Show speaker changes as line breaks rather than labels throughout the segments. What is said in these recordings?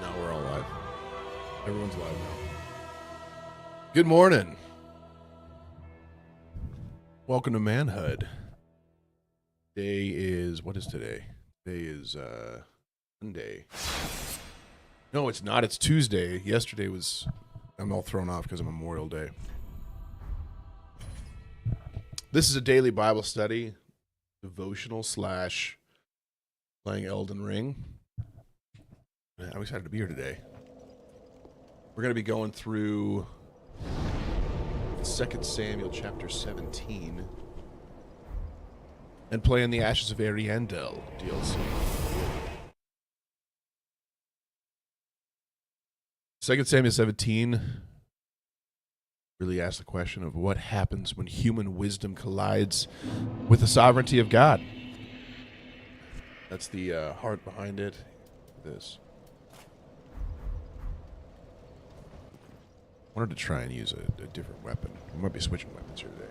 Now we're all live. Everyone's live now. Good morning. Welcome to Manhood. Today is, what is today? Today is Monday. No, it's not. It's Tuesday. Yesterday was, I'm all thrown off because of Memorial Day. This is a daily Bible study, devotional / playing Elden Ring. I'm excited to be here today. We're going to be going through 2 Samuel chapter 17 and playing the Ashes of Ariandel DLC. 2 Samuel 17 really asks the question of what happens when human wisdom collides with the sovereignty of God. That's the heart behind it. This. I wanted to try and use a different weapon. We might be switching weapons here today.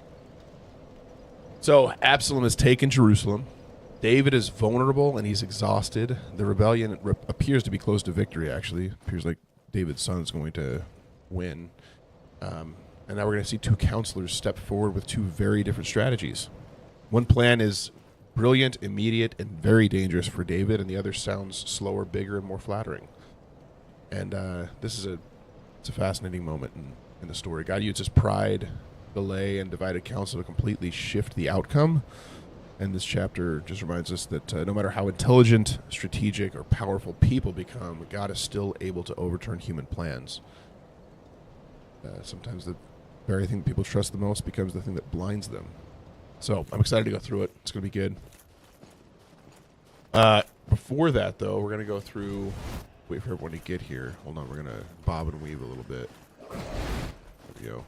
So, Absalom has taken Jerusalem. David is vulnerable and he's exhausted. The rebellion appears to be close to victory, actually. It appears like David's son is going to win. And now we're going to see two counselors step forward with two very different strategies. One plan is brilliant, immediate, and very dangerous for David, and the other sounds slower, bigger, and more flattering. And this is it's a fascinating moment in the story. God uses pride, delay, and divided counsel to completely shift the outcome. And this chapter just reminds us that no matter how intelligent, strategic, or powerful people become, God is still able to overturn human plans. Sometimes the very thing that people trust the most becomes the thing that blinds them. So I'm excited to go through it. It's going to be good. Before that, though, we're going to go through... Wait for everyone to get here. Hold on, we're going to bob and weave a little bit. There we go.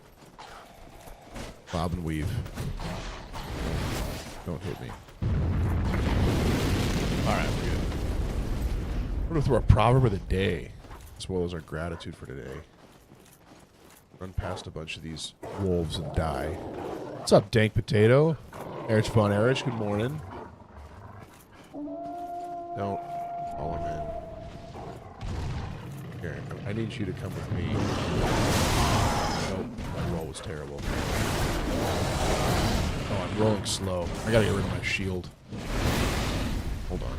Bob and weave. Don't hit me. Alright, we're good. We're going through our proverb of the day, as well as our gratitude for today. Run past a bunch of these wolves and die. What's up, Dank Potato? Erich Von Erich, good morning. Don't follow him in. Here, I need you to come with me. Nope, my roll was terrible. Oh, I'm rolling slow. I gotta get rid of my shield. Hold on.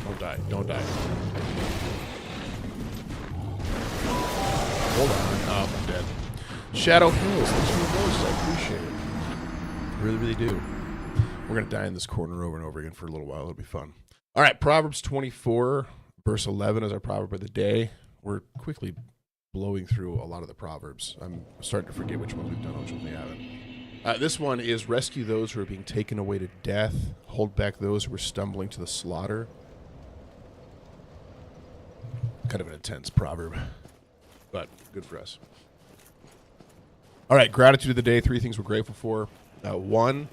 Don't die. Don't die. Hold on. Oh, I'm dead. Shadow Hills. Thanks for the roses. I appreciate it. Really, really do. We're going to die in this corner over and over again for a little while. It'll be fun. All right. Proverbs 24, verse 11 is our proverb of the day. We're quickly blowing through a lot of the proverbs. I'm starting to forget which ones we've done, which ones we haven't. This one is rescue those who are being taken away to death. Hold back those who are stumbling to the slaughter. Kind of an intense proverb, but good for us. All right, gratitude of the day. 3 things we're grateful for. 1,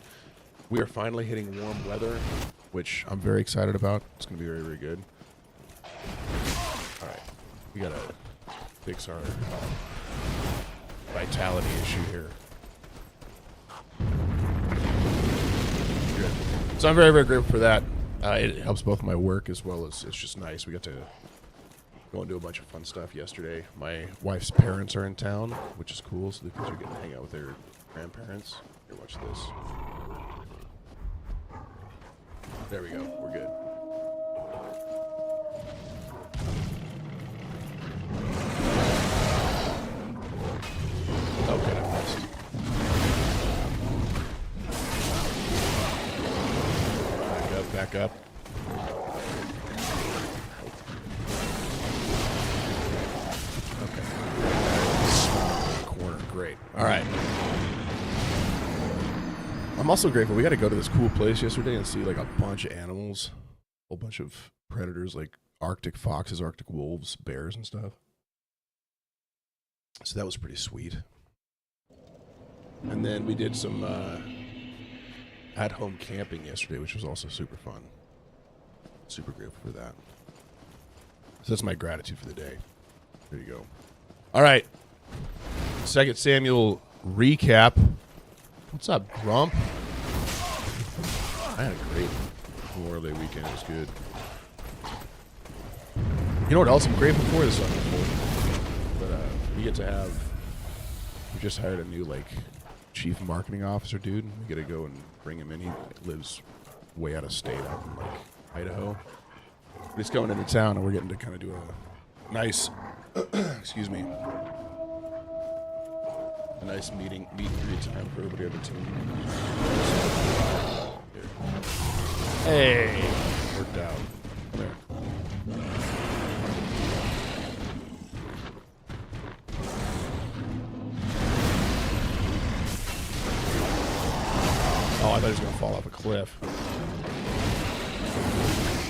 we are finally hitting warm weather, which I'm very excited about. It's going to be very, very good. All right, we got to fix our vitality issue here. Good. So I'm very, very grateful for that. It helps both my work as well as it's just nice. We got to go and do a bunch of fun stuff yesterday. My wife's parents are in town, which is cool, so the kids are getting to hang out with their grandparents. Here, watch this. There we go. We're good. Okay, I missed. Back up. Great. All right. I'm also grateful. We got to go to this cool place yesterday and see like a bunch of animals, a whole bunch of predators like Arctic foxes, Arctic wolves, bears, and stuff. So that was pretty sweet. And then we did some at-home camping yesterday, which was also super fun. Super grateful for that. So that's my gratitude for the day. There you go. All right. 2 Samuel recap. What's up, Grump? I had a great Memorial Day weekend. It was good. You know what else I'm grateful for? This is but we get to have. We just hired a new chief marketing officer, dude. We get to go and bring him in. He lives way out of state, out in Idaho. He's going into town, and we're getting to kind of do a nice, excuse me, a nice meet and greet time for everybody on the team. Hey, worked out. Come here. Oh, I thought he was going to fall off a cliff.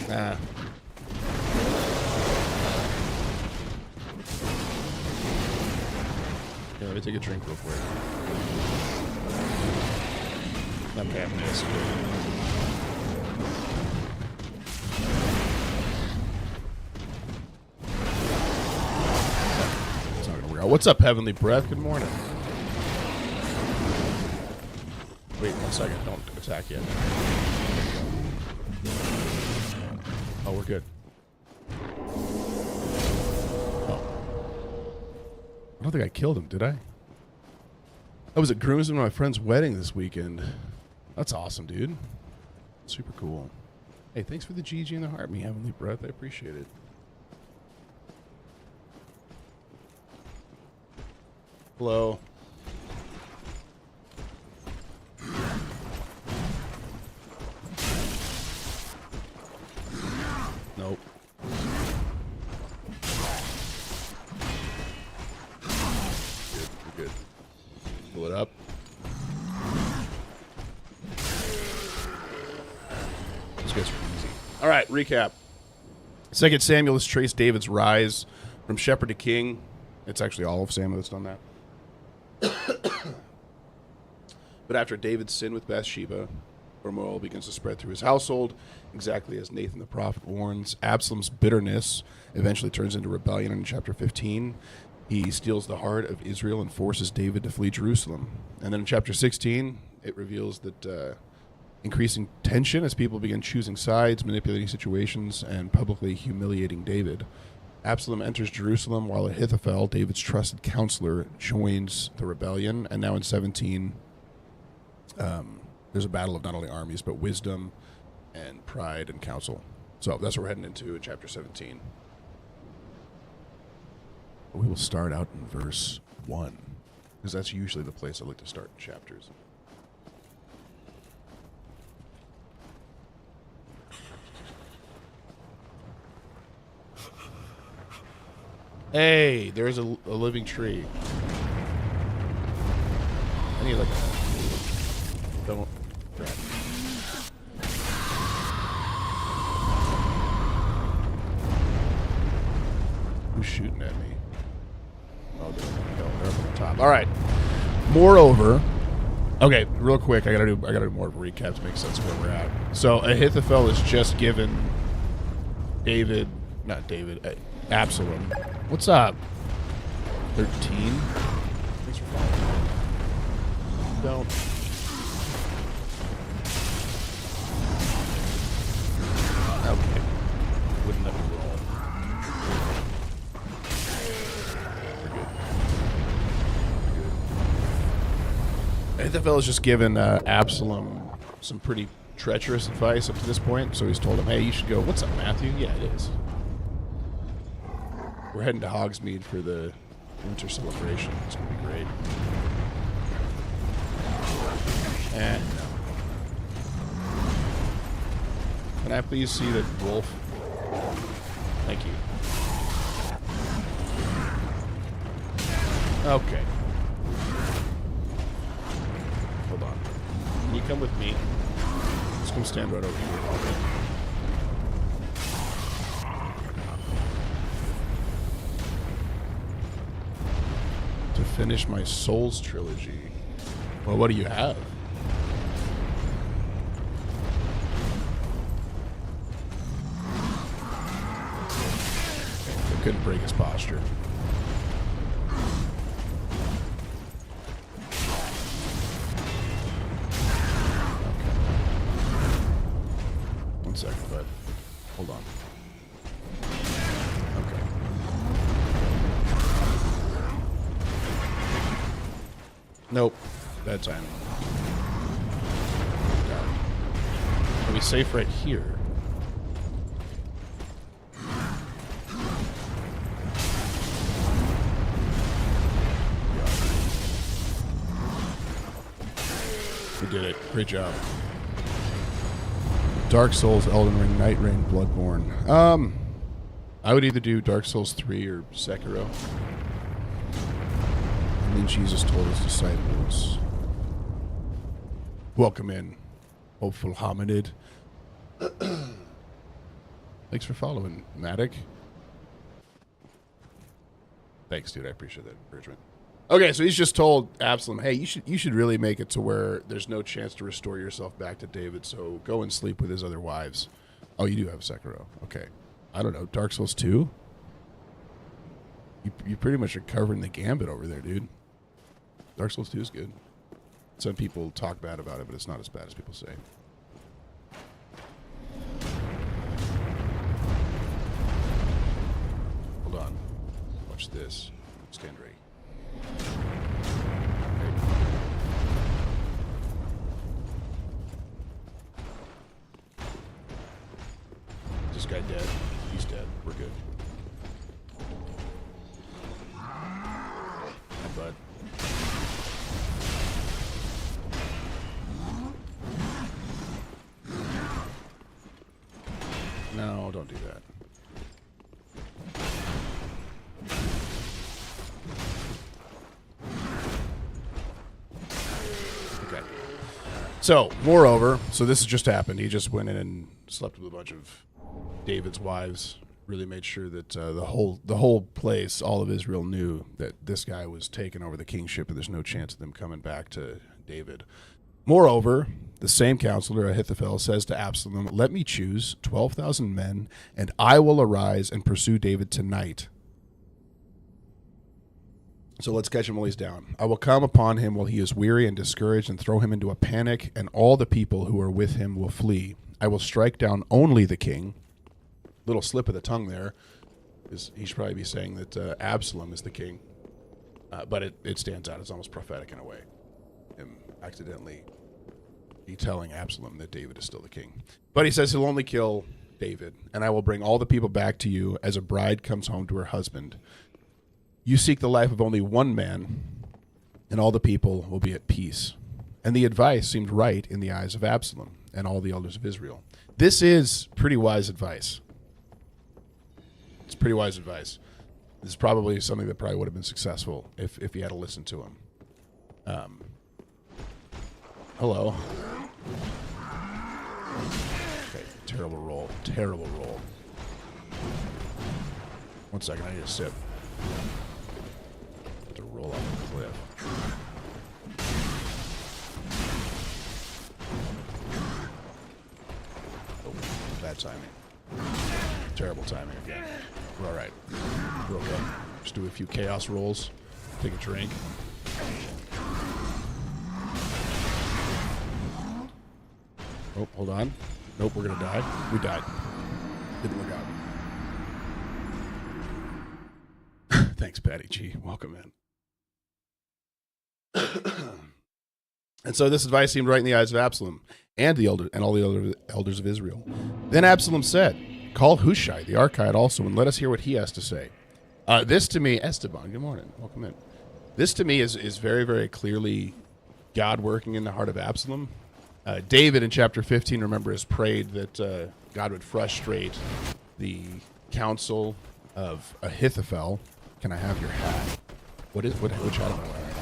Nah. Here, let me take a drink real quick. Not bad, miss. It's not going to work out. What's up, Heavenly Breath? Good morning. Wait 1 second. Don't attack yet. Oh, we're good. Oh. I don't think I killed him, did I? I was at groomsmen at my friend's wedding this weekend. That's awesome, dude. Super cool. Hey, thanks for the GG and the heart, me Heavenly Breath. I appreciate it. Hello. Nope. Good, we're good. Pull it up. Those guys are easy. All right, recap. 2 Samuel is traced David's rise from shepherd to king. It's actually all of Samuel that's done that. But after David's sin with Bathsheba, turmoil begins to spread through his household, exactly as Nathan the prophet warns. Absalom's bitterness eventually turns into rebellion in chapter 15. He steals the heart of Israel and forces David to flee Jerusalem. And then in chapter 16, it reveals that increasing tension as people begin choosing sides, manipulating situations, and publicly humiliating David. Absalom enters Jerusalem while Ahithophel, David's trusted counselor, joins the rebellion. And now in 17, there's a battle of not only armies, but wisdom and pride and counsel. So that's what we're heading into in chapter 17. We will start out in verse 1, because that's usually the place I like to start in chapters. Hey, there's a living tree. I need like a... Don't... Grab. Who's shooting at me? Oh, they're up on the top. All right. Moreover, okay, real quick, I gotta do more of a recap to make sense of where we're at. So Ahithophel has just given Absalom. What's up? 13. Thanks for following. Don't. Okay. Wouldn't let me roll. Ahithophel has just given Absalom some pretty treacherous advice up to this point. So he's told him, hey, you should go. What's up, Matthew? Yeah, it is. We're heading to Hogsmeade for the winter celebration. It's going to be great. No. Can I please see the wolf? Thank you. Okay. Hold on. Can you come with me? Just come stand right over here. To finish my Souls trilogy. Well, what do you have? couldn't break his posture. Okay. 1 second, bud. Hold on. Okay. Nope. Bad timing. Are we safe right here? We did it. Great job. Dark Souls, Elden Ring, Night Rain, Bloodborne. I would either do Dark Souls 3 or Sekiro. And then Jesus told his disciples, welcome in, hopeful hominid. Thanks for following, Matic. Thanks, dude. I appreciate that encouragement. Okay, so he's just told Absalom, hey, you should really make it to where there's no chance to restore yourself back to David, so go and sleep with his other wives. Oh, you do have Sekiro. Okay. I don't know. Dark Souls 2? You pretty much are covering the gambit over there, dude. Dark Souls 2 is good. Some people talk bad about it, but it's not as bad as people say. Hold on. Watch this. Stand ready. Is this guy dead? He's dead. We're good. Hi, bud. No, don't do that. Okay. So, moreover, so this has just happened. He just went in and slept with a bunch of David's wives. Really made sure that the whole place, all of Israel, knew that this guy was taking over the kingship, and there's no chance of them coming back to David. Moreover, the same counselor, Ahithophel, says to Absalom, let me choose 12,000 men, and I will arise and pursue David tonight. So let's catch him while he's down. I will come upon him while he is weary and discouraged and throw him into a panic, and all the people who are with him will flee. I will strike down only the king. Little slip of the tongue there. He should probably be saying that Absalom is the king. But it stands out. It's almost prophetic in a way. Him accidentally telling Absalom that David is still the king. But he says he'll only kill David, and I will bring all the people back to you as a bride comes home to her husband. You seek the life of only one man, and all the people will be at peace. And the advice seemed right in the eyes of Absalom and all the elders of Israel. This is pretty wise advice. It's pretty wise advice. This is probably something that probably would have been successful if he had to listen to him. Hello. Okay, terrible roll. Terrible roll. 1 second, I need a sip. To roll off the cliff. Oh, bad timing. Terrible timing again. We're all right. We're okay. Just do a few chaos rolls. Take a drink. Oh, hold on. Nope, we're gonna die. We died. Didn't work out. Thanks, Patty G. Welcome in. And so this advice seemed right in the eyes of Absalom and all the elders of Israel. Then Absalom said, call Hushai the Archite also, and let us hear what he has to say. This to me, Esteban, good morning. Welcome in. This to me is very, very clearly God working in the heart of Absalom. David in chapter 15, remember, has prayed that God would frustrate the counsel of Ahithophel. Can I have your hat? Which hat am I wearing?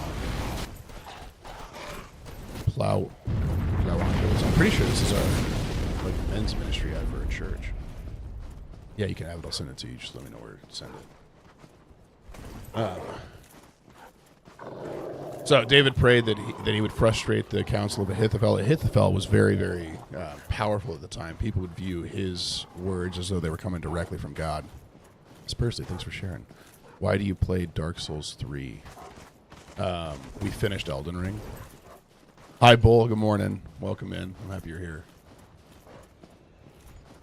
Plow. I'm pretty sure this is our men's ministry ad for a church. Yeah, you can have it. I'll send it to you. Just let me know where to send it. So David prayed that he would frustrate the counsel of Ahithophel. Ahithophel was very, very powerful at the time. People would view his words as though they were coming directly from God. Spursely, thanks for sharing. Why do you play Dark Souls 3? We finished Elden Ring. Hi, Bull. Good morning. Welcome in. I'm happy you're here.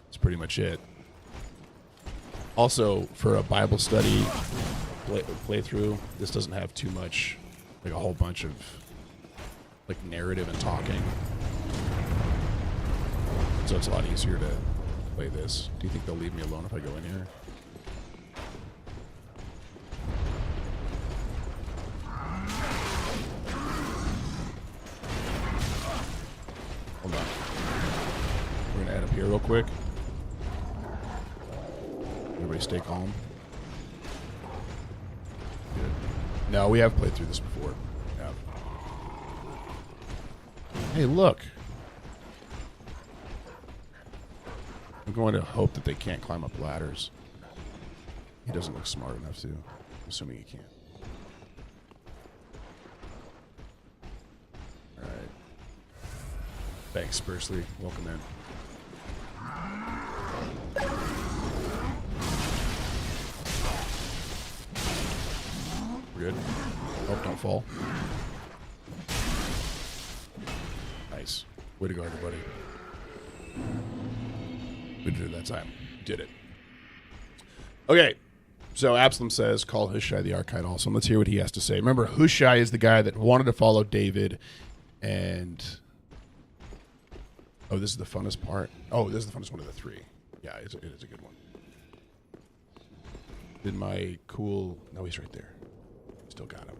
That's pretty much it. Also, for a Bible study playthrough, this doesn't have too much, like a whole bunch of like narrative and talking. So it's a lot easier to play this. Do you think they'll leave me alone if I go in here? Hold on. We're gonna add up here real quick. Everybody stay calm. Good. No, we have played through this before. Yeah. Hey, look. I'm going to hope that they can't climb up ladders. He doesn't look smart enough to. I'm assuming he can't. Alright. Thanks, Spursely. Welcome in. We're good. Oh, don't fall. Nice. Way to go, everybody. We did it that time. Did it. Okay. So Absalom says, call Hushai the Archite also. Let's hear what he has to say. Remember, Hushai is the guy that wanted to follow David and... Oh, this is the funnest part. Oh, this is the funnest one of the three. Yeah, it is a good one. Did my cool... No, he's right there. Still got him.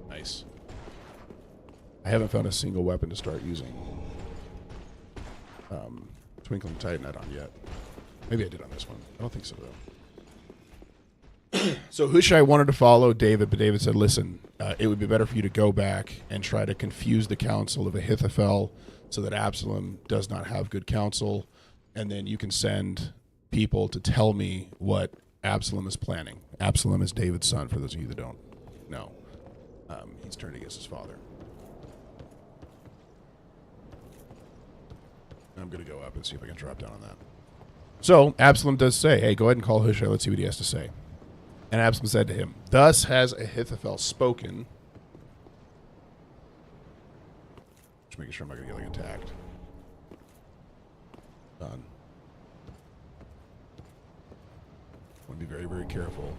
Nice. I haven't found a single weapon to start using Twinkling Titanite on yet. Maybe I did on this one. I don't think so, though. So Hushai wanted to follow David, but David said, listen, it would be better for you to go back and try to confuse the counsel of Ahithophel so that Absalom does not have good counsel, and then you can send people to tell me what Absalom is planning. Absalom is David's son, for those of you that don't know. He's turned against his father. I'm going to go up and see if I can drop down on that. So Absalom does say, hey, go ahead and call Hushai. Let's see what he has to say. And Absalom said to him, thus has Ahithophel spoken. Just making sure I'm not going to get like attacked. Done. Want to be very, very careful.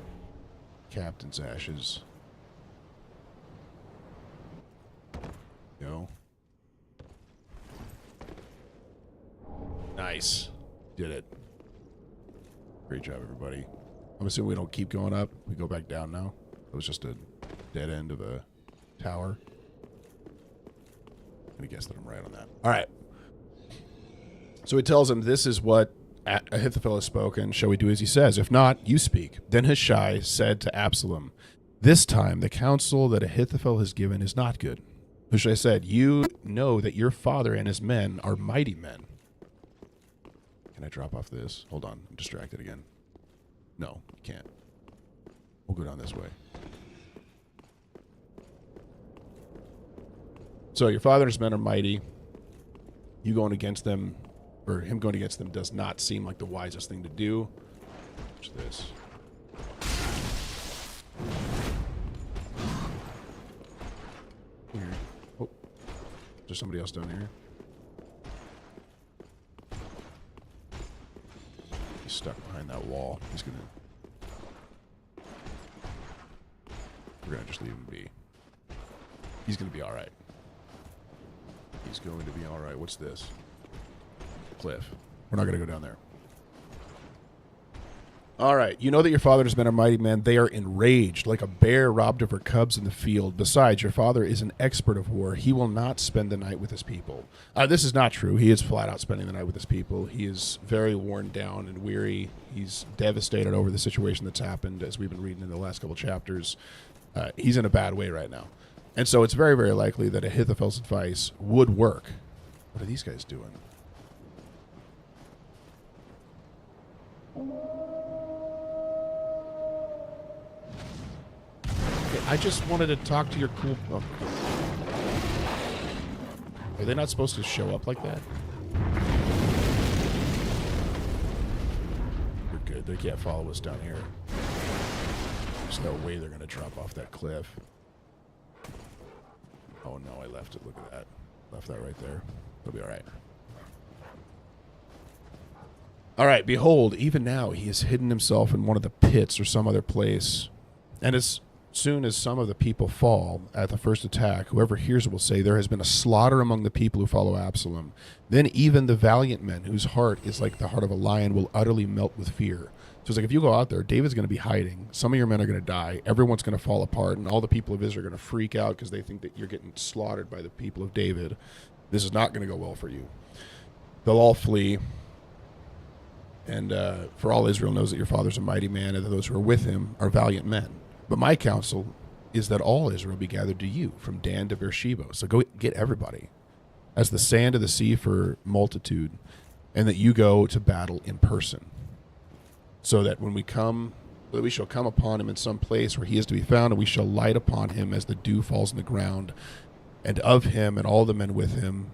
Captain's ashes. No. Nice. Did it. Great job, everybody. I'm assuming we don't keep going up. We go back down now. It was just a dead end of a tower. I'm going to guess that I'm right on that. All right. So he tells him, this is what Ahithophel has spoken. Shall we do as he says? If not, you speak. Then Hushai said to Absalom, this time the counsel that Ahithophel has given is not good. Hushai said, you know that your father and his men are mighty men. Can I drop off this? Hold on. I'm distracted again. No, you can't. We'll go down this way. So your father and his men are mighty. You going against them, or him going against them, does not seem like the wisest thing to do. Watch this. Here. Oh, there's somebody else down here. He's stuck behind that wall. He's gonna... We're gonna just leave him be. He's gonna be alright. He's going to be alright. What's this? Cliff. We're not gonna go down there. Alright, you know that your father has been a mighty man. They are enraged, like a bear robbed of her cubs in the field. Besides, your father is an expert of war. He will not spend the night with his people. This is not true. He is flat out spending the night with his people. He is very worn down and weary. He's devastated over the situation that's happened, as we've been reading in the last couple chapters. He's in a bad way right now. And so it's very, very likely that Ahithophel's advice would work. What are these guys doing? Okay, I just wanted to talk to your cool... Oh. Are they not supposed to show up like that? We're good. They can't follow us down here. There's no way they're going to drop off that cliff. Oh, no, I left it. Look at that. Left that right there. It'll be all right. All right, behold, even now he has hidden himself in one of the pits or some other place. And as soon as some of the people fall at the first attack, whoever hears it will say, there has been a slaughter among the people who follow Absalom. Then even the valiant men, whose heart is like the heart of a lion, will utterly melt with fear. So it's like, if you go out there, David's going to be hiding. Some of your men are going to die. Everyone's going to fall apart, and all the people of Israel are going to freak out because they think that you're getting slaughtered by the people of David. This is not going to go well for you. They'll all flee. And for all Israel knows that your father's a mighty man, and that those who are with him are valiant men. But my counsel is that all Israel be gathered to you, from Dan to Beersheba. So go get everybody, as the sand of the sea for multitude, and that you go to battle in person. So that when we come, that we shall come upon him in some place where he is to be found, and we shall light upon him as the dew falls on the ground, and of him and all the men with him,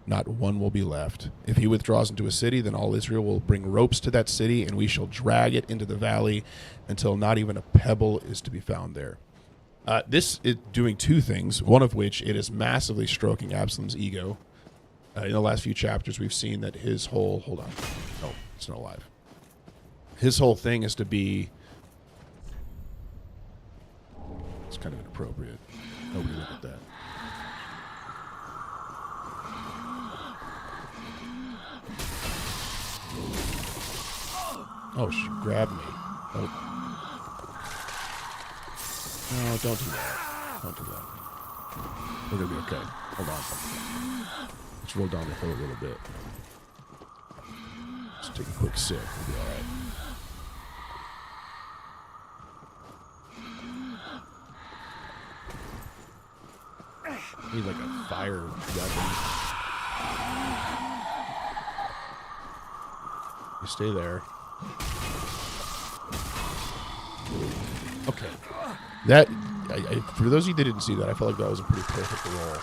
not one will be left. If he withdraws into a city, then all Israel will bring ropes to that city, and we shall drag it into the valley until not even a pebble is to be found there. This is doing two things, one of which it is massively stroking Absalom's ego. In the last few chapters, we've seen that his whole... Hold on. No, it's not alive. His whole thing is to be... It's kind of inappropriate. Nobody look at that. Oh, she grabbed me. Oh. No, don't do that. Don't do that. We're going to be okay. Hold on. Let's roll down the hill a little bit. Let's take a quick sip. We'll be all right. Need like a fire weapon. You stay there. Okay. That, for those of you that didn't see that, I felt like that was a pretty perfect roll.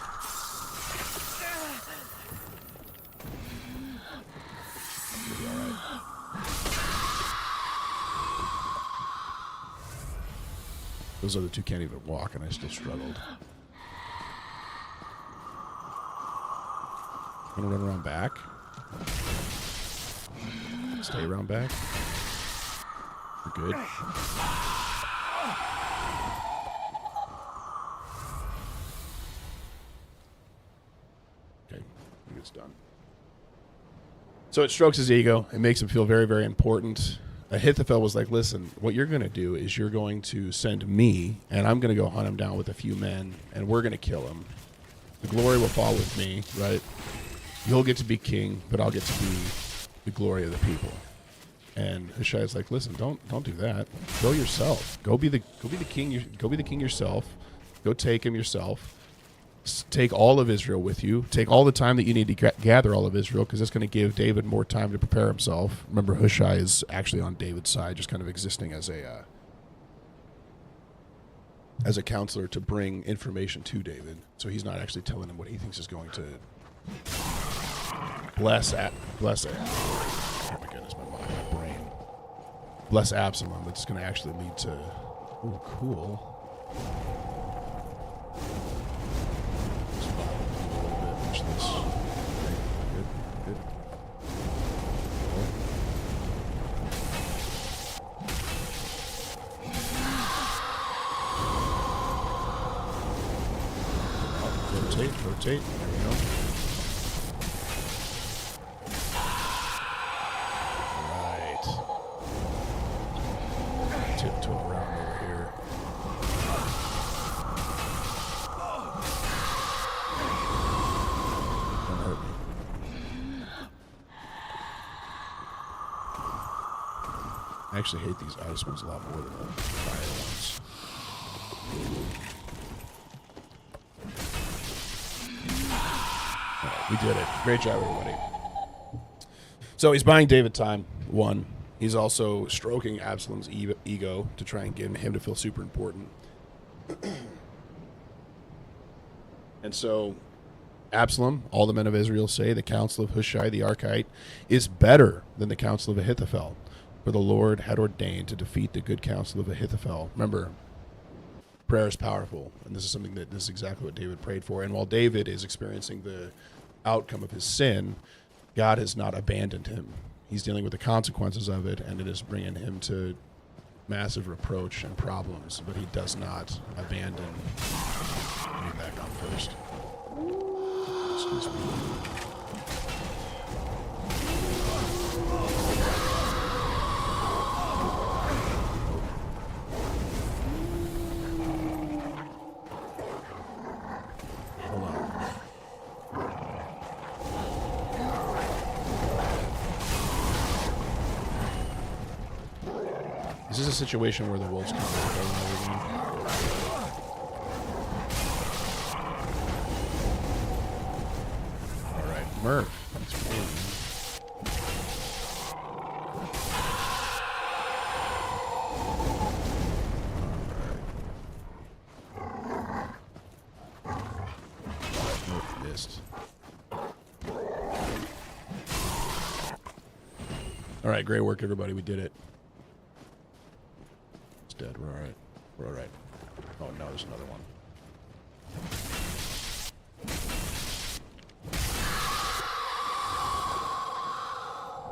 You'll be all right. Those other two can't even walk, and I still struggled. I'm gonna run around back. Stay around back. We're good. Okay, I think it's done. So it strokes his ego. It makes him feel very, very important. Ahithophel was like, listen, what you're going to do is you're going to send me, and I'm going to go hunt him down with a few men, and we're going to kill him. The glory will fall with me, right? You'll get to be king, but I'll get to be the glory of the people. And Hushai's like, listen, don't do that. Go yourself. Go be the king. Go be the king yourself. Go take him yourself. Take all of Israel with you. Take all the time that you need to gather all of Israel, because it's going to give David more time to prepare himself. Remember, Hushai is actually on David's side, just kind of existing as a counselor to bring information to David. So he's not actually telling him what he thinks is going to bless it. Oh my goodness, my brain. Bless Absalom. That's going to actually lead to. Ooh, cool. Watch this. Okay, good. Rotate. There we go. Right. Tiptoe around over here. Don't hurt me. I actually hate these ice ones a lot more than the fire ones. We did it. Great job, everybody. So he's buying David time, one. He's also stroking Absalom's ego to try and get him to feel super important. And so Absalom, all the men of Israel say, the counsel of Hushai the Archite is better than the counsel of Ahithophel, for the Lord had ordained to defeat the good counsel of Ahithophel. Remember, prayer is powerful, and this is exactly what David prayed for. And while David is experiencing the outcome of his sin, God has not abandoned him. He's dealing with the consequences of it, and it is bringing him to massive reproach and problems, but he does not abandon. Let me back up first. Excuse me. Hold on. Is this a situation where the wolves come back over and over again? Murph. Thanks for being Murph missed. All right, great work, everybody. We did it. It's dead. We're all right. We're all right. Oh, no, there's another one.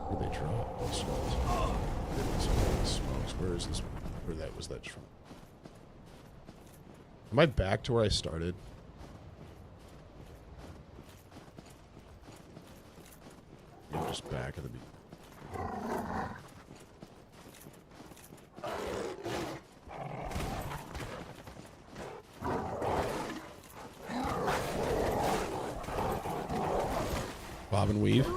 Where'd they drop? Those smokes. Where is this? Where was that from? Am I back to where I started? I'm just back at the beginning. Bob and weave. Here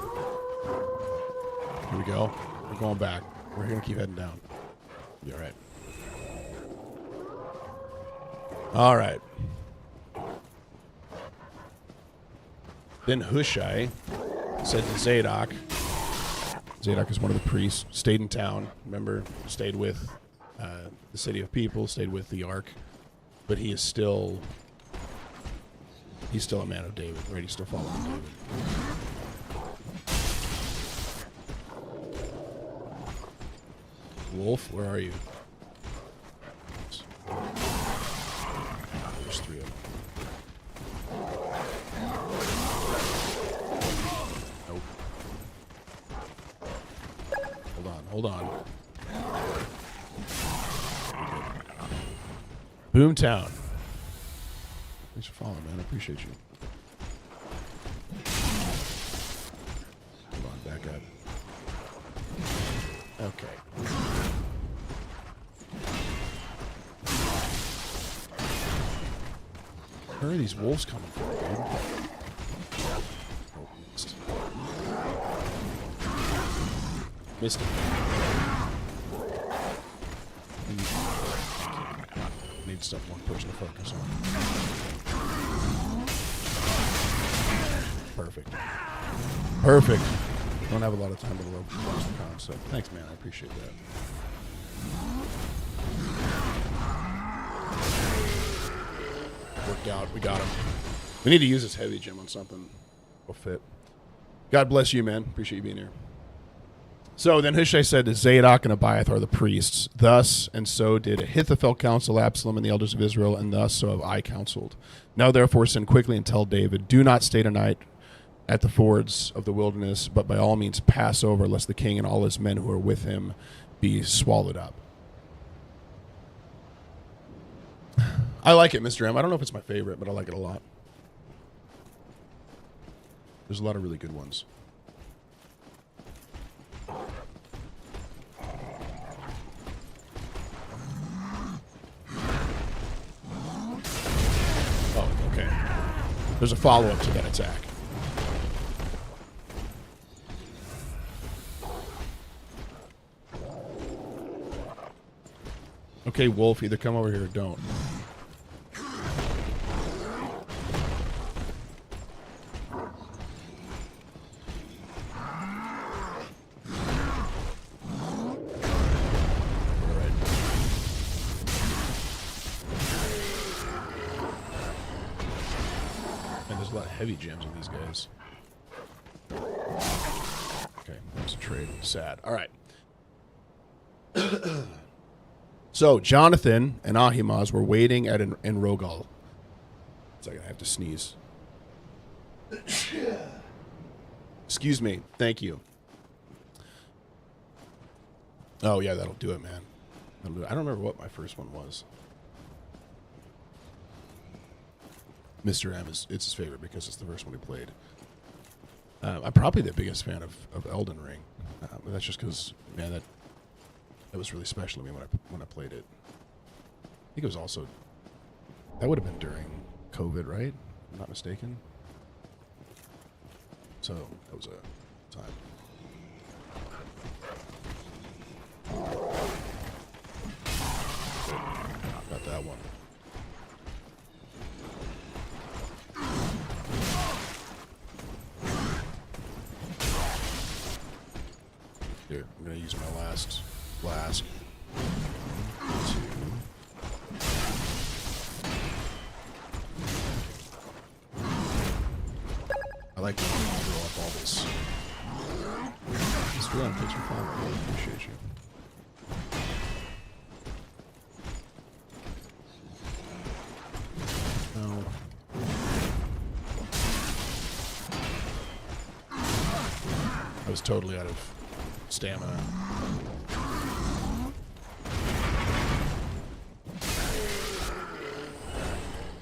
we go. We're going back. We're going to keep heading down. Be all right. All right. Then Hushai said to Zadok. Zadok is one of the priests. Stayed in town. Remember, stayed with the city of people. Stayed with the ark. But he is still. He's still a man of David, right? He's still following David. Wolf, where are you? There's three of them. Nope. Hold on. Boomtown. Thanks for following, man. I appreciate you. Hold on, back up. Okay. Where are these wolves coming from, dude? Oh, missed it. Need stuff one person to focus on. Perfect. Don't have a lot of time to rope the concept. Thanks, man. I appreciate that. Worked out. We got him. We need to use this heavy gem on something. Will fit. God bless you, man. Appreciate you being here. So then Hushai said to Zadok and Abiathar the priests, thus and so did Ahithophel counsel Absalom and the elders of Israel, and thus so have I counseled. Now therefore send quickly and tell David, do not stay tonight at the fords of the wilderness, but by all means pass over, lest the king and all his men who are with him be swallowed up. I like it, Mr. M. I don't know if it's my favorite, but I like it a lot. There's a lot of really good ones. Oh, okay. There's a follow-up to that attack. Okay, Wolf, either come over here or don't. heavy gems on these guys. Okay, that's a trade. Sad. All right. So Jonathan and Ahimaaz were waiting at in Rogal. Second, I have to sneeze. Excuse me. Thank you. Oh yeah, that'll do it, man. I don't remember what my first one was. Mr. M it's his favorite because it's the first one he played. I'm probably the biggest fan of Elden Ring, but that's just because, man, that was really special to me when I played it. I think it was also, that would have been during COVID, right? If I'm not mistaken. So that was a time. Got that one. Here, I'm going to use my last flask. I like to throw up all this. Just run, thanks for following. I really appreciate you. No. I was totally out of stamina.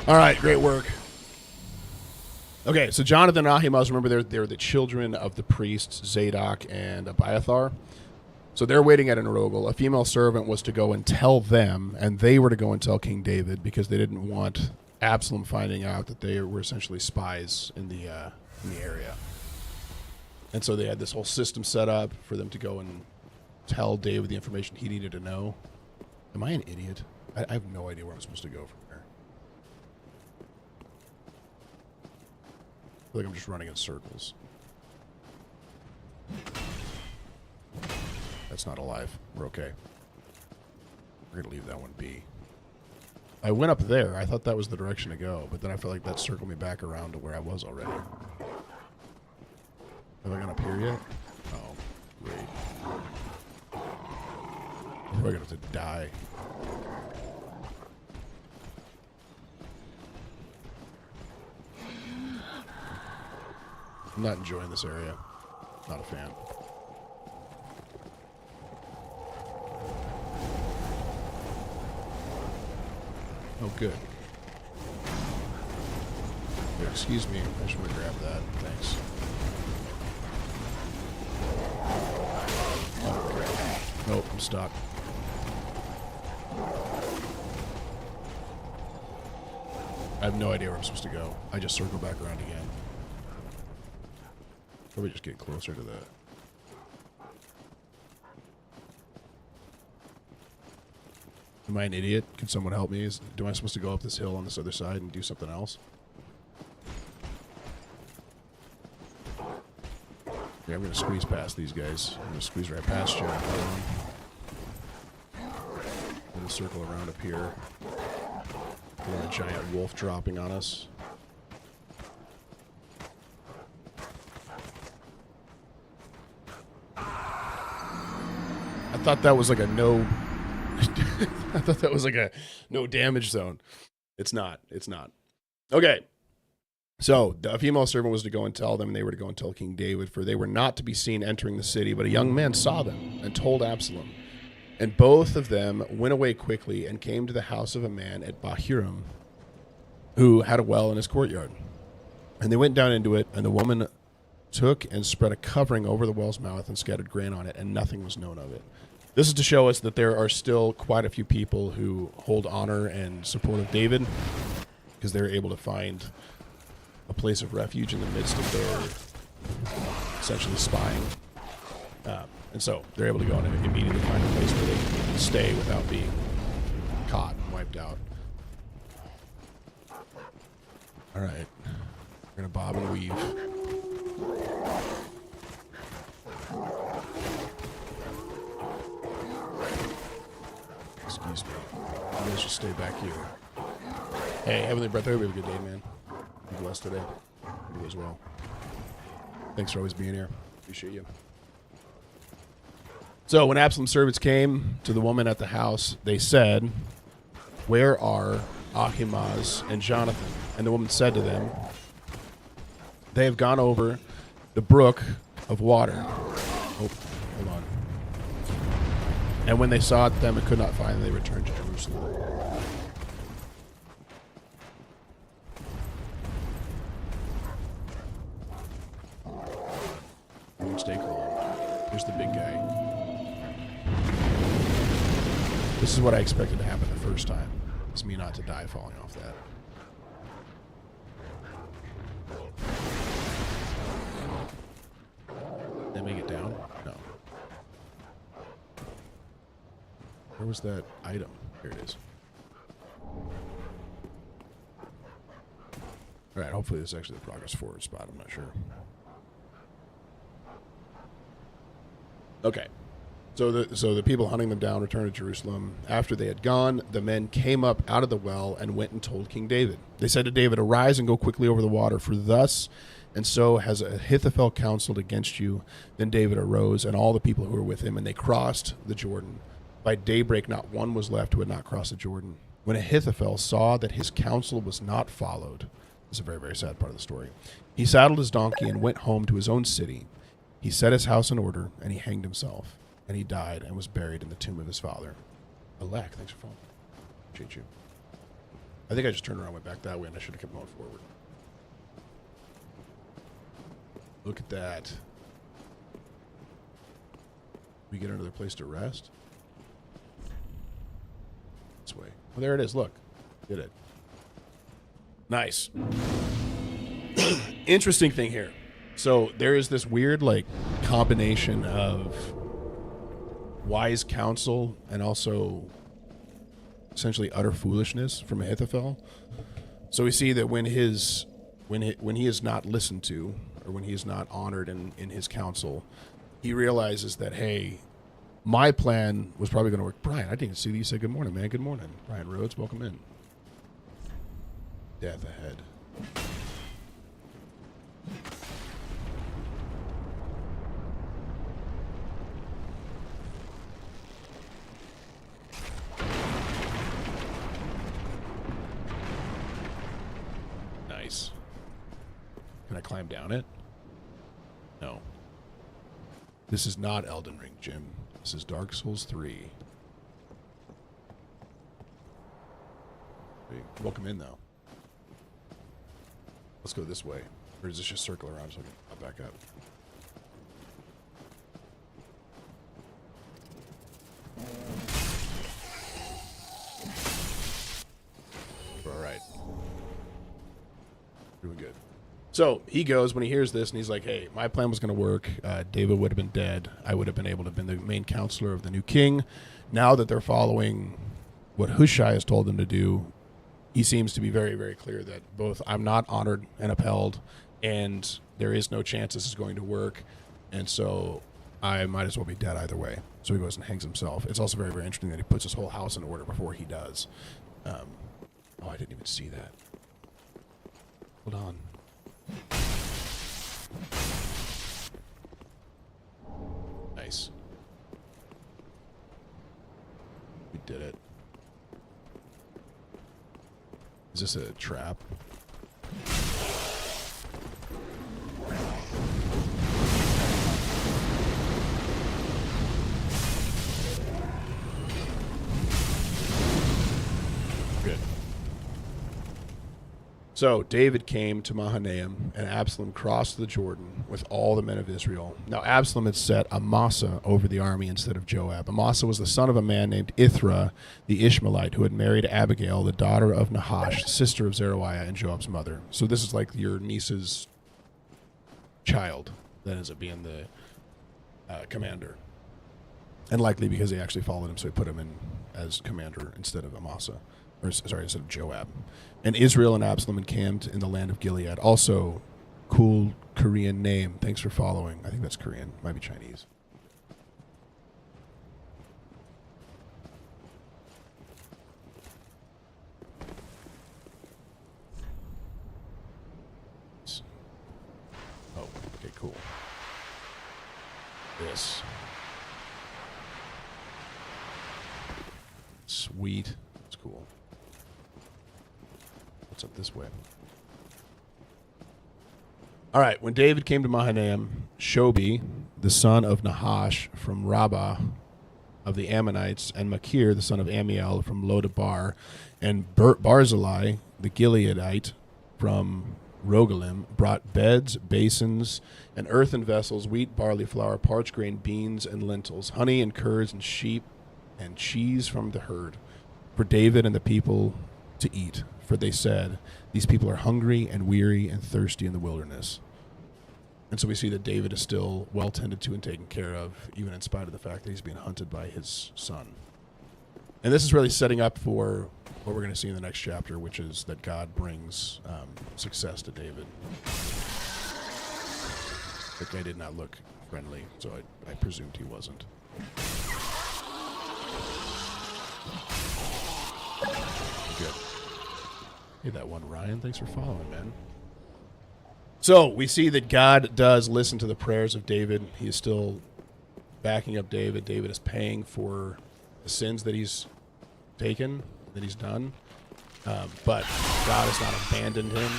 All right, great work. Okay, so Jonathan and Ahimaaz, remember they're the children of the priests Zadok and Abiathar. So they're waiting at En Rogel. A female servant was to go and tell them, and they were to go and tell King David because they didn't want Absalom finding out that they were essentially spies in the area. And so they had this whole system set up for them to go and tell David the information he needed to know. Am I an idiot? I have no idea where I'm supposed to go from here. I feel like I'm just running in circles. That's not alive. We're okay. We're going to leave that one be. I went up there. I thought that was the direction to go, but then I feel like that circled me back around to where I was already. Have I gone up here yet? Oh, great. I'm going to have to die. I'm not enjoying this area. Not a fan. Oh, good. Yeah, excuse me. I just want to grab that. Thanks. Oh, nope, I'm stuck. I have no idea where I'm supposed to go. I just circle back around again. Probably just get closer to that. Am I an idiot? Can someone help me? Am I supposed to go up this hill on this other side and do something else? Yeah, I'm going to squeeze past these guys. I'm going to squeeze right past you. I'm going to circle around up here. We got a giant wolf dropping on us. I thought that was like a no... I thought that was like a no damage zone. It's not. It's not. Okay. So the female servant was to go and tell them, and they were to go and tell King David, for they were not to be seen entering the city. But a young man saw them and told Absalom. And both of them went away quickly and came to the house of a man at Bahurim, who had a well in his courtyard. And they went down into it, and the woman took and spread a covering over the well's mouth and scattered grain on it, and nothing was known of it. This is to show us that there are still quite a few people who hold honor and support of David, because they're able to find a place of refuge in the midst of their essentially spying. And so they're able to go and immediately find a place where they can stay without being caught and wiped out. All right. We're going to bob and weave. Excuse me. You guys just stay back here. Hey, Heavenly Breath, I hope you have a good day, man. Be blessed today. You as well. Thanks for always being here. Appreciate you. So when Absalom's servants came to the woman at the house, they said, "Where are Ahimaaz and Jonathan?" And the woman said to them, "They have gone over the brook of water." Oh, hold on. And when they sought them and could not find them, they returned to Jerusalem. Won't stay calm. Here's the big guy. This is what I expected to happen the first time. It's me not to die falling off that. Did I make it down? No. Where was that item? Here it is. Alright, hopefully this is actually the progress forward spot. I'm not sure. Okay. So the people hunting them down returned to Jerusalem. After they had gone, the men came up out of the well and went and told King David. They said to David, "Arise and go quickly over the water, for thus and so has Ahithophel counseled against you." Then David arose and all the people who were with him, and they crossed the Jordan. By daybreak not one was left who had not crossed the Jordan. When Ahithophel saw that his counsel was not followed, this is a very, very sad part of the story, he saddled his donkey and went home to his own city. He set his house in order, and he hanged himself. And he died and was buried in the tomb of his father. Alak, thanks for following. Appreciate you. I think I just turned around and went back that way, and I should have kept going forward. Look at that. We get another place to rest? This way. Oh, there it is. Look. Did it. Nice. Interesting thing here. So there is this weird, like, combination of wise counsel and also essentially utter foolishness from Ahithophel. So we see that when he is not listened to, or when he is not honored in his counsel, he realizes that, hey, my plan was probably going to work. Brian, I didn't see that you said good morning, man. Good morning. Brian Rhodes, welcome in. Death ahead. Nice. Can I climb down it? No. This is not Elden Ring, Jim. This is Dark Souls 3. Welcome in, though. Let's go this way. Or does this just circle around so I'll back up? All right. Doing good. So he goes when he hears this, and he's like, hey, my plan was going to work. David would have been dead. I would have been able to have been the main counselor of the new king. Now that they're following what Hushai has told them to do, he seems to be very, very clear that both I'm not honored and upheld, and there is no chance this is going to work, and so I might as well be dead either way. So he goes and hangs himself. It's also very, very interesting that he puts his whole house in order before he does. Oh, I didn't even see that. Hold on. Nice. We did it. Is this a trap? Good. So David came to Mahanaim, and Absalom crossed the Jordan with all the men of Israel. Now Absalom had set Amasa over the army instead of Joab. Amasa was the son of a man named Ithra the Ishmaelite, who had married Abigail, the daughter of Nahash, sister of Zeruiah and Joab's mother. So this is like your niece's child that ends up being the commander. And likely because he actually followed him, so he put him in as commander instead of Amasa. Or, sorry, instead of Joab. And Israel and Absalom encamped in the land of Gilead. Also, cool Korean name. Thanks for following. I think that's Korean. Might be Chinese. cool. This. Sweet. That's cool. What's up this way? All right. When David came to Mahanaim, Shobi, the son of Nahash from Rabbah of the Ammonites, and Machir, the son of Amiel from Lodabar, and Barzillai, the Gileadite from Rogelim, brought beds, basins, and earthen vessels, wheat, barley, flour, parched grain, beans, and lentils, honey and curds and sheep, and cheese from the herd, for David and the people to eat. For they said, these people are hungry and weary and thirsty in the wilderness. And so we see that David is still well tended to and taken care of, even in spite of the fact that he's being hunted by his son. And this is really setting up for what we're going to see in the next chapter, which is that God brings success to David. That guy did not look friendly, so I presumed he wasn't. Good. Hey, that one, Ryan. Thanks for following, man. So we see that God does listen to the prayers of David. He is still backing up David. David is paying for the sins that he's taken, that he's done. But God has not abandoned him.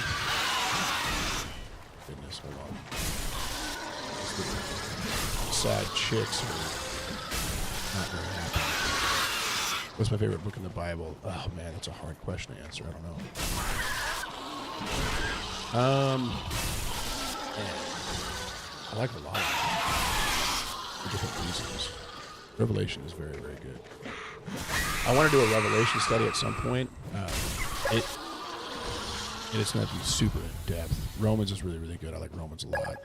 Goodness, hold on. Sad chicks are not very happy. What's my favorite book in the Bible? Oh, man, that's a hard question to answer. I don't know. I like a lot of them for different reasons. Revelation is very, very good. I want to do a Revelation study at some point. It's not be super in depth. Romans is really, really good. I like Romans a lot.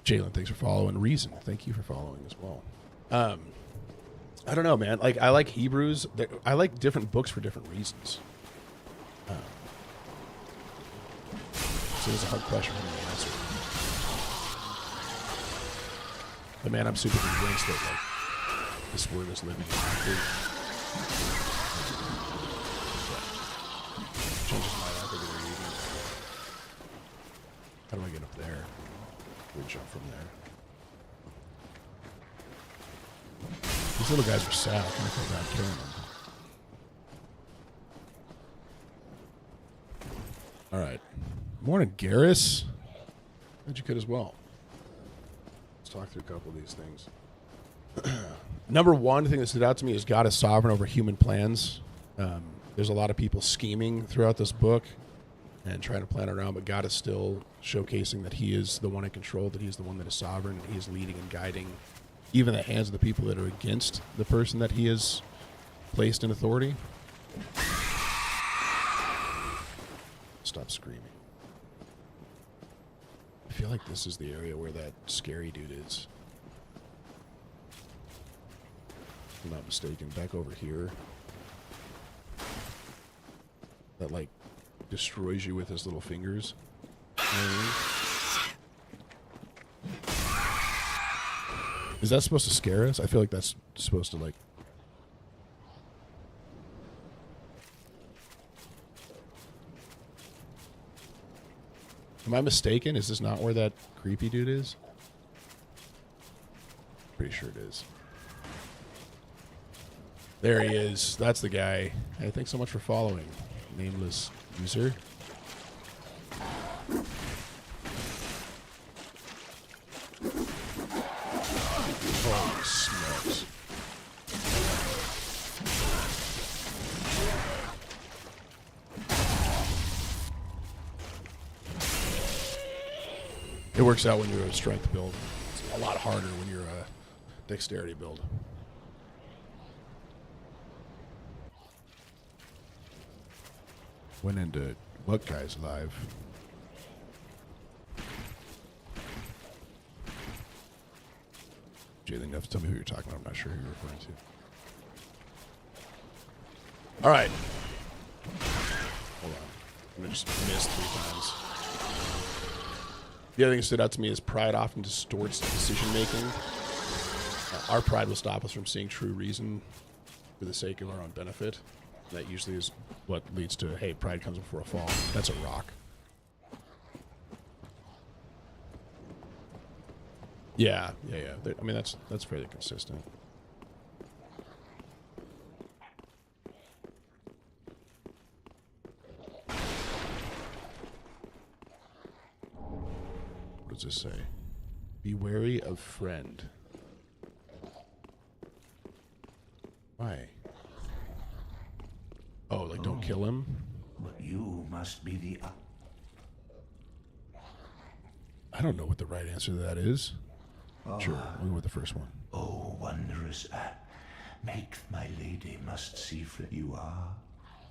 Jalen, thanks for following. Reason, thank you for following as well. I don't know, man. Like I like Hebrews. I like different books for different reasons. So it's a hard question for me to answer. But man, I'm super convinced that like this word is living in my heart. Changes my life every reading. How do I get up there? We jump from there. These little guys are sad. I can't feel bad killing them. All right. Morning, Garrus. Glad you could as well. Let's talk through a couple of these things. Number one thing that stood out to me is God is sovereign over human plans. There's a lot of people scheming throughout this book and trying to plan around, but God is still showcasing that he is the one in control, that he is the one that is sovereign, and he is leading and guiding even the hands of the people that are against the person that he has placed in authority. Stop screaming. I feel like this is the area where that scary dude is. If I'm not mistaken. Back over here. That, like, destroys you with his little fingers. You know what I mean? Is that supposed to scare us? I feel like that's supposed to, like... Am I mistaken? Is this not where that creepy dude is? Pretty sure it is. There he is. That's the guy. Hey, thanks so much for following. Nameless user. Holy smokes. It works out when you're a strength build. It's a lot harder when you're a dexterity build. Went into what guy's live? Jalen, you have to tell me who you're talking about. I'm not sure who you're referring to. All right. Hold on. I'm going to just miss 3 times. The other thing that stood out to me is pride often distorts decision making. Our pride will stop us from seeing true reason for the sake of our own benefit. That usually is what leads to, hey, pride comes before a fall. That's a rock. Yeah. I mean, that's fairly consistent. What does this say? Be wary of friend. Why? Oh, like don't kill him?
But you must be the...
I don't know what the right answer to that is. Sure, we'll go with the first one.
Oh, wondrous make my lady must see for you are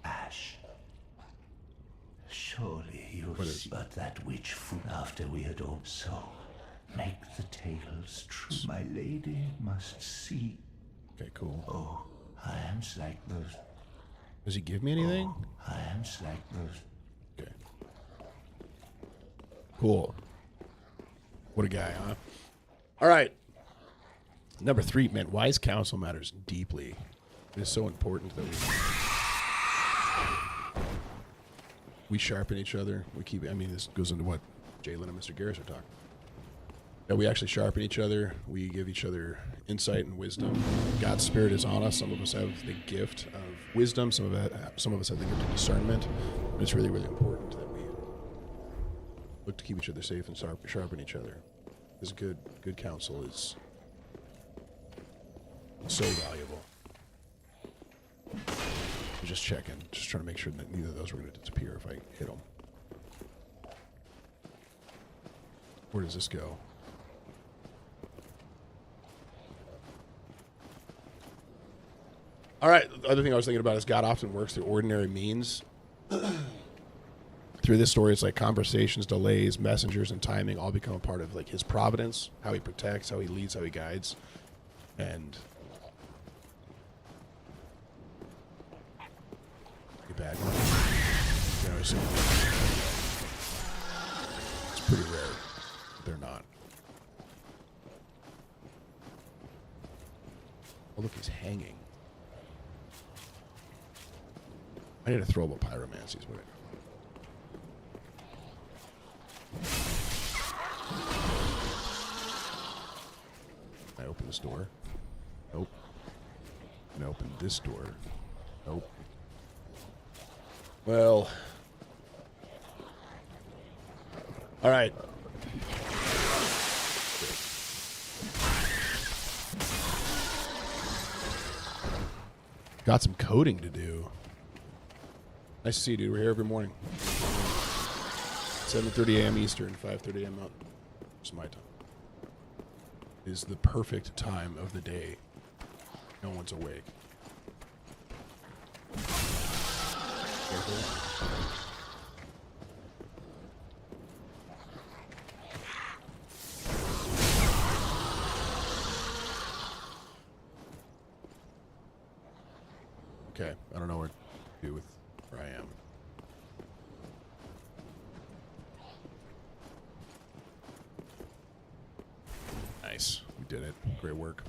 Ash. Surely you'll see but that which food after we had all so make the tales true. My lady must see.
Okay, cool.
Oh, I am like those.
Does he give me anything?
I am like those.
Okay. Cool. What a guy, huh? All right. Number 3, man, wise counsel matters deeply. It is so important that we sharpen each other. We keep, I mean, this goes into what Jalen and Mr. Garris are talking. That we actually sharpen each other. We give each other insight and wisdom. God's Spirit is on us. Some of us have the gift of wisdom. Some of us have the gift of discernment. But it's really, really important that we look to keep each other safe and sharpen each other. Because good counsel is so valuable. I'm just checking. Just trying to make sure that neither of those were going to disappear if I hit them. Where does this go? All right, the other thing I was thinking about is God often works through ordinary means. Through this story, it's like conversations, delays, messengers, and timing all become a part of like his providence, how he protects, how he leads, how he guides. And bad one. You know, so it's pretty rare. They're not. Oh, look, he's hanging. I need to throw up a pyromancy. Is what I open this door. Nope. And I open this door. Nope. Well. All right. Got some coding to do. Nice to see you, dude. We're here every morning. 7:30 a.m. Eastern, 5:30 a.m. Mountain. It's my time. Is the perfect time of the day. No one's awake. Careful. Okay, I don't know what to do with where I am. Nice. We did it. Great work.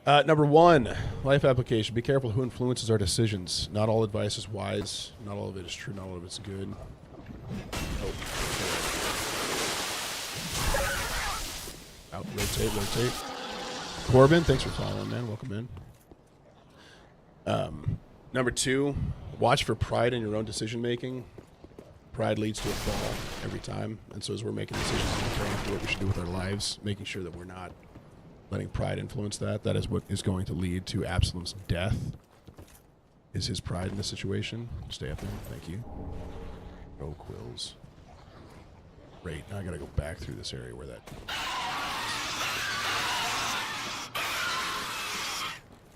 Number 1, life application. Be careful who influences our decisions. Not all advice is wise. Not all of it is true. Not all of it's good. Oh. Out. Rotate. Corbin, thanks for following, man. Welcome in. Number 2, watch for pride in your own decision making. Pride leads to a fall every time. And so as we're making decisions and caring for what we should do with our lives, making sure that we're not letting pride influence that. That is what is going to lead to Absalom's death. Is his pride in the situation. Stay up there. Thank you. Go Quills. Great. Now I gotta go back through this area where that...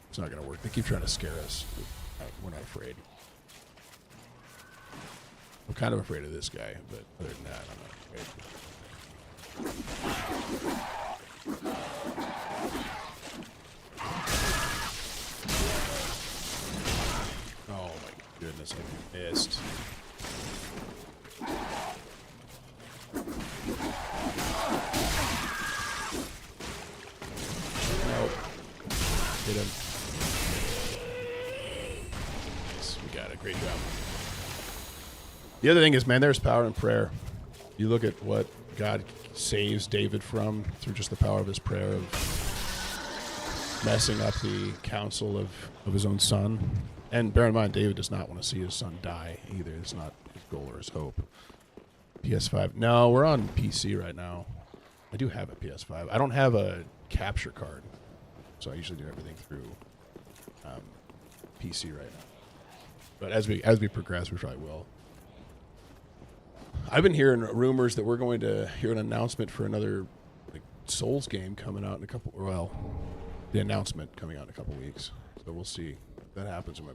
It's not gonna work. They keep trying to scare us. We're not afraid. I'm kind of afraid of this guy, but other than that, I'm not afraid. Oh my goodness, I missed. Nope. Hit him. Nice. We got it. Great job. The other thing is, man, there's power in prayer. You look at what God saves David from through just the power of his prayer of messing up the counsel of his own son. And bear in mind, David does not want to see his son die either. It's not his goal or his hope. PS5. No, we're on PC right now. I do have a PS5. I don't have a capture card, so I usually do everything through PC right now. But as we progress, we probably will. I've been hearing rumors that we're going to hear an announcement for another Souls game coming out in a couple. Well, the announcement coming out in a couple weeks. So we'll see if that happens. I'm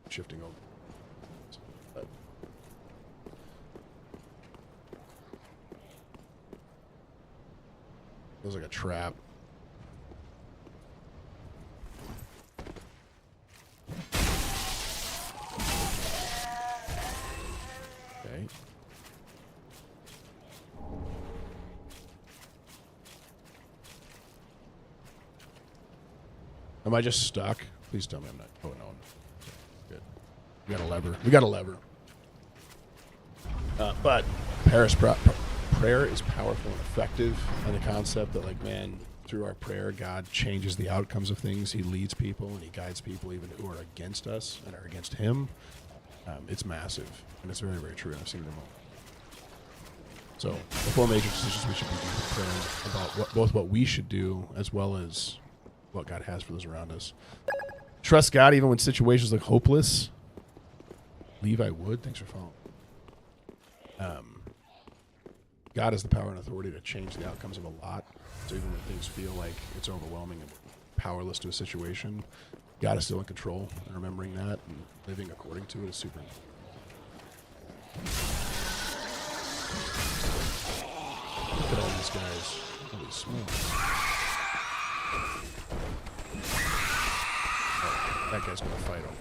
shifting over. But feels like a trap. Okay. Am I just stuck? Please tell me I'm not. Oh, no. Good. We got a lever. We got a lever. But prayer is powerful and effective. And the concept that, like, man, through our prayer, God changes the outcomes of things. He leads people and he guides people even who are against us and are against him. It's massive. And it's very, very true. And I've seen it in the moment. So the four major decisions we should be praying about both what we should do as well as what God has for those around us. Trust God even when situations look hopeless. Levi Wood, thanks for following. God has the power and authority to change the outcomes of a lot. So even when things feel like it's overwhelming and powerless to a situation, God is still in control. And remembering that and living according to it is super important. Look at all these guys. Holy smokes. Oh, that guy's gonna fight him.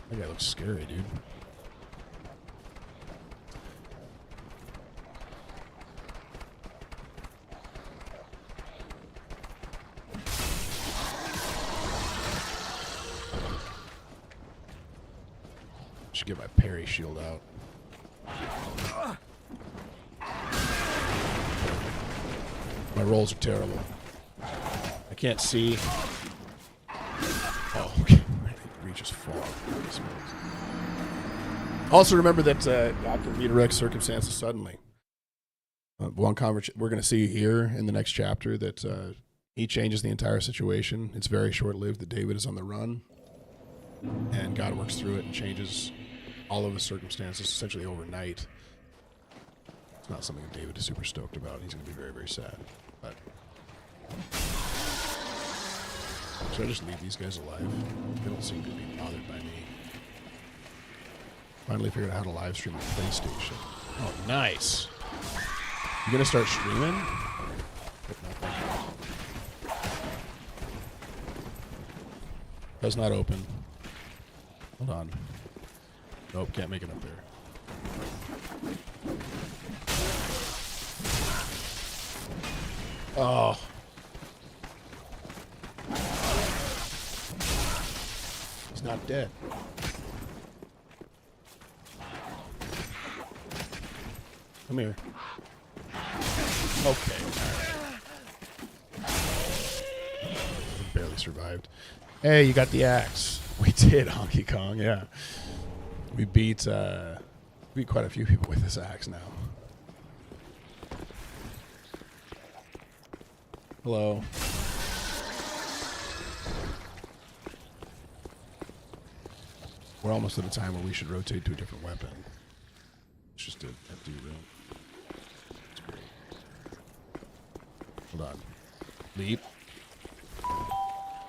That guy looks scary, dude. Should get my parry shield out. My rolls are terrible. I can't see. Oh, okay. Reaches far. Also remember that God can redirect circumstances suddenly. We're going to see here in the next chapter that he changes the entire situation. It's very short-lived that David is on the run. And God works through it and changes all of his circumstances essentially overnight. It's not something that David is super stoked about. He's going to be very, very sad. But should I just leave these guys alive? They don't seem to be bothered by me. Finally figured out how to live stream on PlayStation. Oh, nice. You going to start streaming? Does not open. Hold on. Nope, can't make it up there. Oh. He's not dead. Come here. Okay, alright. Barely survived. Hey, you got the axe. We did, Honky Kong, yeah. We beat quite a few people with this axe now. Hello. We're almost at a time where we should rotate to a different weapon. It's just an empty room. It's great. Hold on. Leap.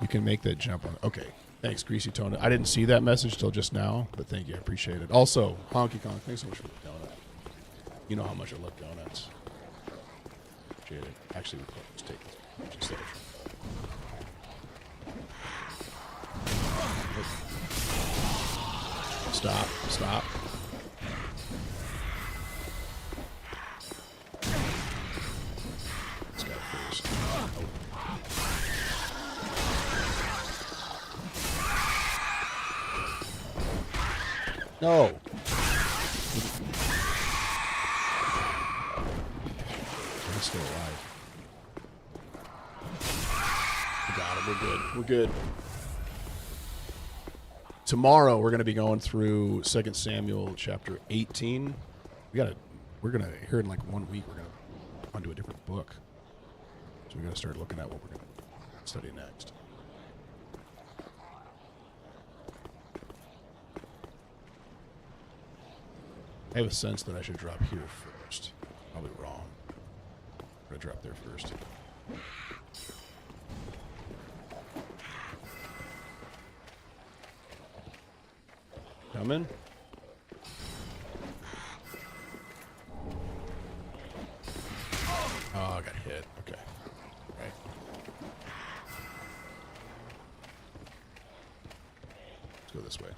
You can make that jump on. Okay. Thanks, Greasy Tone. I didn't see that message till just now, but thank you. I appreciate it. Also, Honky Kong, thanks so much for the donut. You know how much I love donuts. Appreciate it. Actually, let's take this. Just let it. Stop. Stop. This guy first. Oh. No.
He's still alive. We got him. We're good. We're good. Tomorrow we're going to be going through 2 Samuel chapter 18. We're going to here in like 1 week we're going to onto a different book. So we got to start looking at what we're going to study next. I have a sense that I should drop here first. Probably wrong. I'm going to drop there first. Coming. Oh, I got hit. Okay. Right. Let's go this way.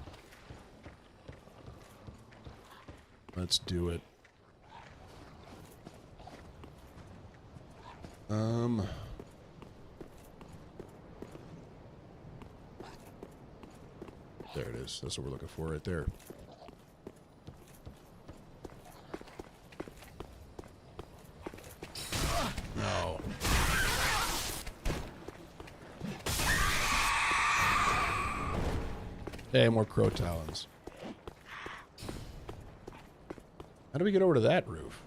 Let's do it. There it is. That's what we're looking for right there. No. Hey, more crow talons. How do we get over to that roof?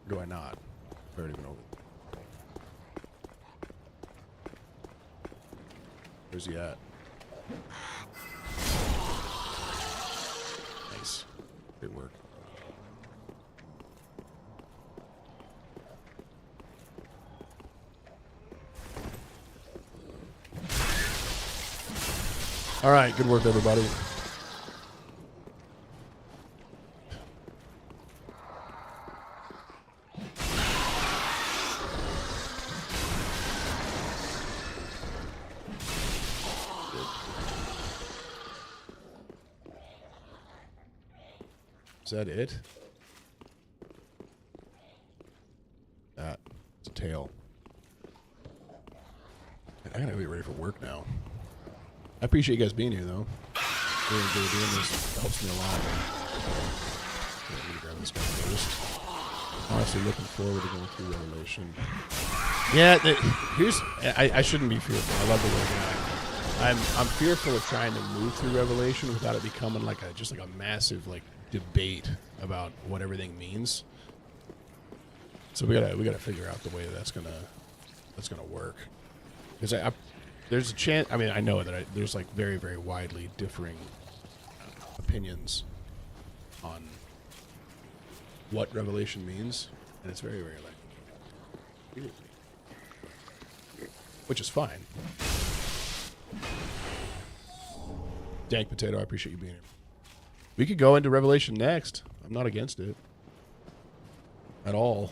Or do I not? I've already been over. Where's he at? Nice. Good work. All right, good work, everybody. Is that it? That. It's a tail. I gotta be ready for work now. I appreciate you guys being here, though. Really enjoy doing this. It helps me a lot. Let me grab this guy first. Honestly, looking forward to going through Revelation. Yeah, I shouldn't be fearful. I love the way I'm fearful of trying to move through Revelation without it becoming like a massive debate about what everything means. So we gotta figure out the way that's gonna work. Because there's a chance. I mean, I know that there's very, very widely differing opinions on what Revelation means, and it's very, very weird. Which is fine. Dank Potato, I appreciate you being here. We could go into Revelation next. I'm not against it at all,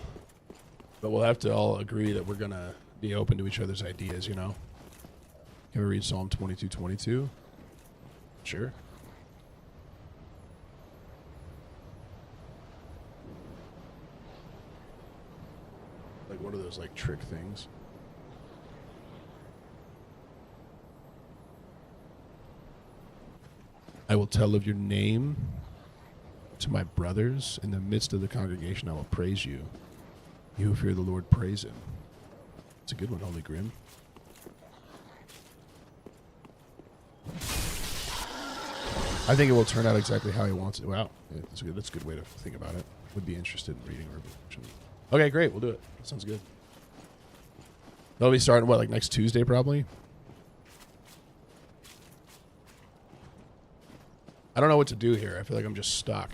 but we'll have to all agree that we're gonna be open to each other's ideas. You know. Can we read Psalm 22:22? Sure. What are those trick things? I will tell of your name to my brothers. In the midst of the congregation, I will praise you. You who fear the Lord, praise him. It's a good one, Holy Grim. I think it will turn out exactly how he wants it. Wow, yeah, that's a good way to think about it. Would be interested in reading Revelation. Okay, great. We'll do it. That sounds good. That'll be starting, next Tuesday, probably? I don't know what to do here. I feel like I'm just stuck.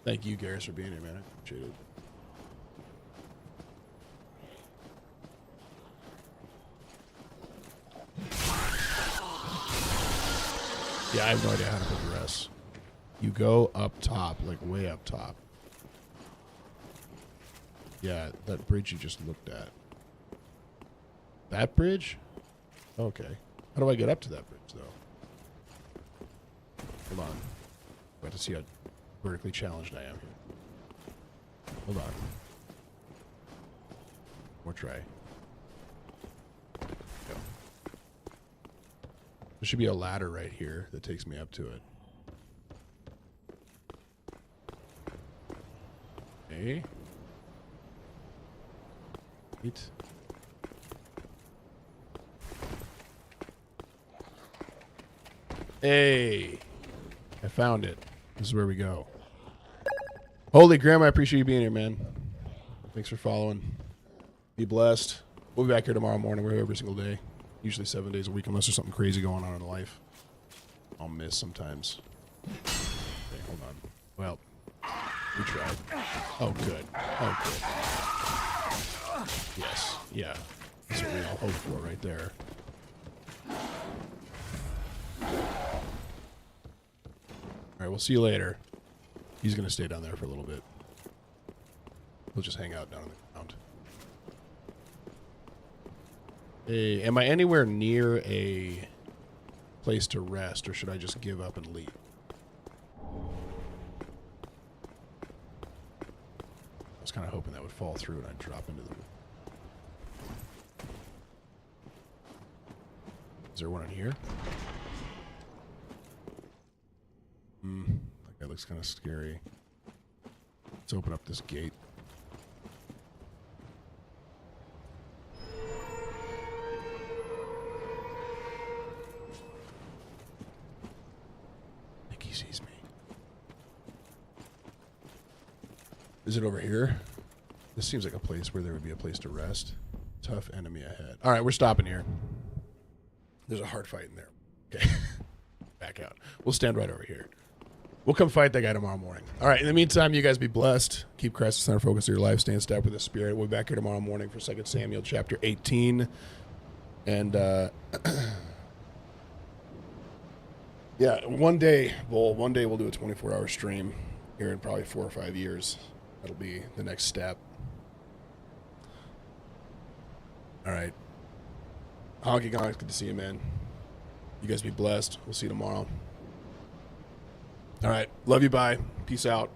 Thank you, Garrus, for being here, man. I appreciate it. Yeah, I have no idea how to progress. You go up top, way up top. Yeah, that bridge you just looked at. That bridge? Okay. How do I get up to that bridge, though? Hold on. Got to see how vertically challenged I am here. Hold on. More try. Go. There should be a ladder right here that takes me up to it. Okay. Wait. Hey, I found it. This is where we go. Holy Graham, I appreciate you being here, man. Thanks for following. Be blessed. We'll be back here tomorrow morning. We're here every single day. Usually 7 days a week, unless there's something crazy going on in life. I'll miss sometimes. Okay, hold on. Well, we tried. Oh, good. Oh, good. Yes. Yeah. That's what we all hope for right there. All right, we'll see you later. He's going to stay down there for a little bit. We'll just hang out down on the ground. Hey, am I anywhere near a place to rest, or should I just give up and leave? I was kind of hoping that would fall through and I'd drop into the... Is there one in here? That guy looks kind of scary. Let's open up this gate. I think he sees me. Is it over here? This seems like a place where there would be a place to rest. Tough enemy ahead. All right, we're stopping here. There's a hard fight in there. Okay. Back out. We'll stand right over here. We'll come fight that guy tomorrow morning. All right. In the meantime, you guys be blessed. Keep Christ the center focus of your life. Stay in step with the Spirit. We'll be back here tomorrow morning for 2 Samuel chapter 18. And, yeah, one day we'll do a 24-hour stream here in probably 4 or 5 years. That'll be the next step. All right. Honky Gonk, good to see you, man. You guys be blessed. We'll see you tomorrow. All right. Love you. Bye. Peace out.